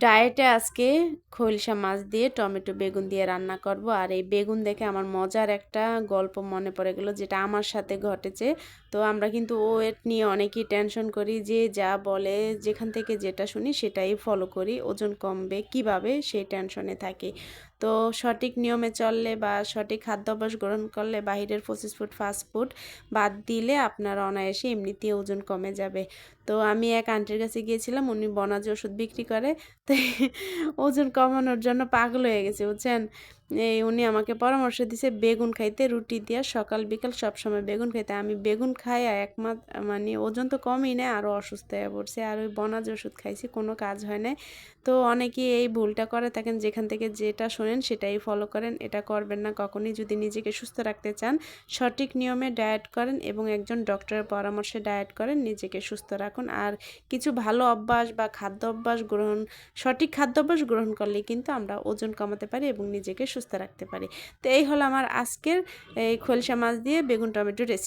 ডায়েটে আজকে খৈলসা মাছ দিয়ে টমেটো বেগুন দিয়ে রান্না করব। আর এই বেগুন দেখে আমার মজার একটা গল্প মনে পড়ে গেল, যেটা আমার সাথে ঘটেছে। তো আমরা কিন্তু ওয়েট নিয়ে অনেকেই টেনশন করি, যে যা বলে যেখান থেকে যেটা শুনি সেটাই ফলো করি, ওজন কমবে কিভাবে সেই টেনশনে থাকি। তো সঠিক নিয়মে চললে বা সঠিক খাদ্যাভ্যাস গ্রহণ করলে, বাহিরের প্রসেস ফুড ফাস্ট ফুড বাদ দিলে আপনার অনায়াসে এমনিতেই ওজন কমে যাবে। তো আমি এক আন্টির কাছে গিয়েছিলাম, উনি বনাজ ওষুধ বিক্রি করে। তো ওজন কমানোর জন্য পাগল হয়ে গেছে, বুঝছেন। উনি আমাকে পরামর্শ দিছে বেগুন খাইতে, রুটি দিয়া সকাল বিকাল সবসময় বেগুন খাইতে। আমি বেগুন খাই আর একমাত মানে ওজন তো কমই নেই, আরও অসুস্থ হয়ে পড়ছে। আর ওই বনাজ ওষুধ খাইছি, কোনো কাজ হয় না। তো অনেকেই এই ভুলটা করে থাকেন, যেখান থেকে যেটা শোনেন সেটাই ফলো করেন। এটা করবেন না কখনই। যদি নিজেকে সুস্থ রাখতে চান, সঠিক নিয়মে ডায়েট করেন এবং একজন ডক্টরের পরামর্শে ডায়েট করেন, নিজেকে সুস্থ রাখুন। আর কিছু ভালো অভ্যাস বা খাদ্য অভ্যাস সঠিক খাদ্যাভ্যাস গ্রহণ করলে কিন্তু আমরা ওজন কমাতে পারি এবং নিজেকে সুস্থ রাখতে পারি। তো এই হলো আমার আজকের এই খোলসা মাছ দিয়ে বেগুন টমেটো রেসিপি।